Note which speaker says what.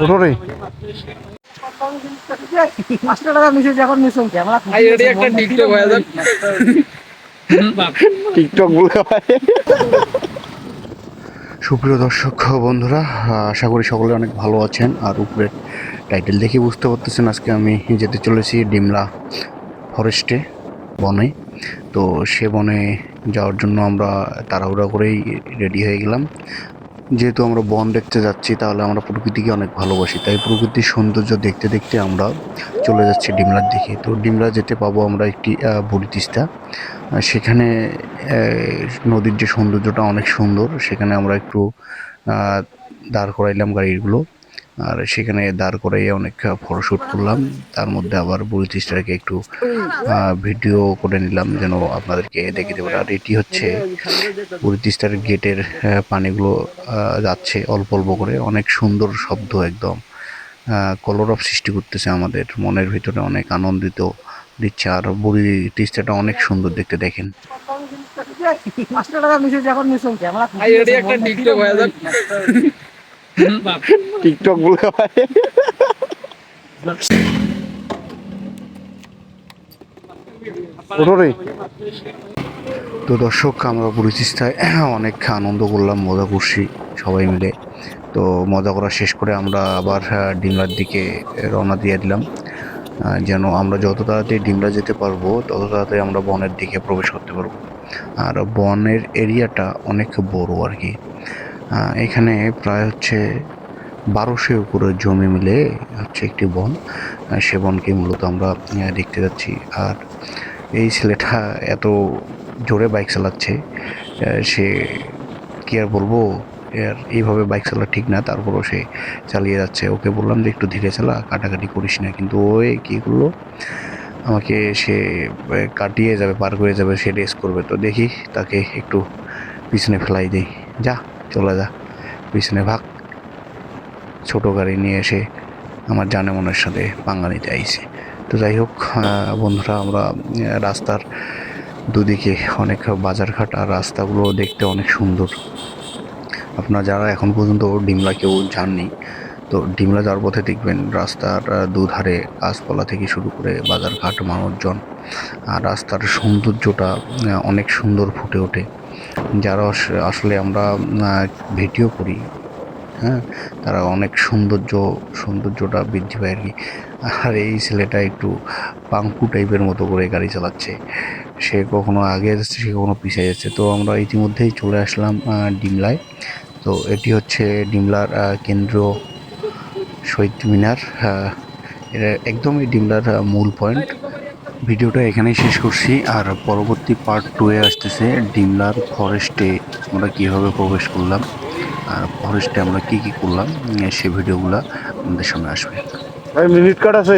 Speaker 1: ওঠো রে। টিকটক বলে সুপ্রিয় দর্শক বন্ধুরা, আশা করি সকলে অনেক ভালো আছেন। আর উপরে টাইটেল দেখে বুঝতে পারতেছেন আজকে আমি যেতে চলেছি ডিমলা ফরেস্টে, বনে। তো সে বনে যাওয়ার জন্য আমরা তাড়াহুড়া করেই রেডি হয়ে গেলাম। যেহেতু আমরা বন দেখতে যাচ্ছি, তাহলে আমরা প্রকৃতিকে অনেক ভালোবাসি, তাই প্রকৃতির সৌন্দর্য দেখতে দেখতে আমরা চলে যাচ্ছি ডিমলার দিকে। তো ডিমলা যেতে পাবো আমরা একটি বুড়ি তিস্তা। সেখানে নদীর যে সৌন্দর্যটা অনেক সুন্দর, সেখানে আমরা একটু দাঁড় করাইলাম গাড়িগুলো, আর সেখানে দাঁড় করাই অনেক ফটোশ্যুট করলাম। তার মধ্যে আবার বুড়ি তিস্তাকে একটু ভিডিও করে নিলাম, যেন আপনাদেরকে দেখে দেবো। আর এটি হচ্ছে বুড়ি তিস্তার গেটের পানিগুলো যাচ্ছে অল্প অল্প করে, অনেক সুন্দর শব্দ, একদম কলরব সৃষ্টি করতেছে, আমাদের মনের ভিতরে অনেক আনন্দিত দিচ্ছে। আর বুড়ি তিস্তাটা অনেক সুন্দর দেখতে, দেখেন। টিকটক বলে ওঠো রে। তো দর্শক, আমরা বুড়ি তিস্তায় অনেক আনন্দ করলাম, মজা করছি সবাই মিলে। তো মজা করা শেষ করে আমরা আবার ডিমলার দিকে রওনা দিয়ে দিলাম, যেন আমরা যত তাড়াতাড়ি ডিমলা যেতে পারবো তত তাড়াতাড়ি আমরা বনের দিকে প্রবেশ করতে পারবো। আর বনের এরিয়াটা অনেক বড় আর কি। এখানে প্রায় হচ্ছে 1200 একরের জমি মিলে হচ্ছে একটি বন। সে বনকে মূলত আমরা দেখতে যাচ্ছি। আর এই ছেলেটা এত জোরে বাইক চালাচ্ছে, সে কি আর বলবো, আর এইভাবে বাইক চালা ঠিক না, তারপরও সে চালিয়ে যাচ্ছে। ওকে বললাম যে একটু ধীরে চালা, কাটাকাটি করিস না, কিন্তু ওই কী করলো, আমাকে সে কাটিয়ে যাবে, পার করে যাবে, সে রেস করবে। তো দেখি তাকে একটু পিছনে ফেলাই দেই, যা চলে যা, পিছনে ভাগ। ছোট গাড়ি নিয়ে এসে আমার জানে মনের সাথে পাঙ্গা নিতে আইছে। তো যাই হোক বন্ধুরা, আমরা রাস্তার দুদিকে অনেক বাজারঘাট, আর রাস্তাগুলো দেখতে অনেক সুন্দর। আপনারা যারা এখন পর্যন্ত ডিমলা কেউ যাননি, তো ডিমলা যাওয়ার পথে দেখবেন রাস্তার দুধারে গাছপালা থেকে শুরু করে বাজারঘাট, মানুষজন, আর রাস্তার সৌন্দর্যটা অনেক সুন্দর ফুটে ওঠে। যারা আসলে আমরা ভিডিও করি, হ্যাঁ, তারা অনেক সৌন্দর্যটা বৃদ্ধি পায় আর কি। আর এই ছেলেটা একটু পাঙ্কু টাইপের মতো করে গাড়ি চালাচ্ছে, সে কখনো আগে যাচ্ছে, সে কখনো পিছিয়ে যাচ্ছে। তো আমরা ইতিমধ্যেই চলে আসলাম ডিমলায়। তো এটি হচ্ছে ডিমলার কেন্দ্রীয় শহীদ মিনার, এটা একদমই ডিমলার মূল পয়েন্ট। ভিডিওটা এখানেই শেষ করছি, আর পরবর্তী পার্ট 2-এ আসতেছে ডিমলার ফরেস্টে আমরা কীভাবে প্রবেশ করলাম, আর ফরেস্টে আমরা কি কি করলাম, সে ভিডিওগুলো আমাদের সামনে আসবে। মিনিট কাট আছে।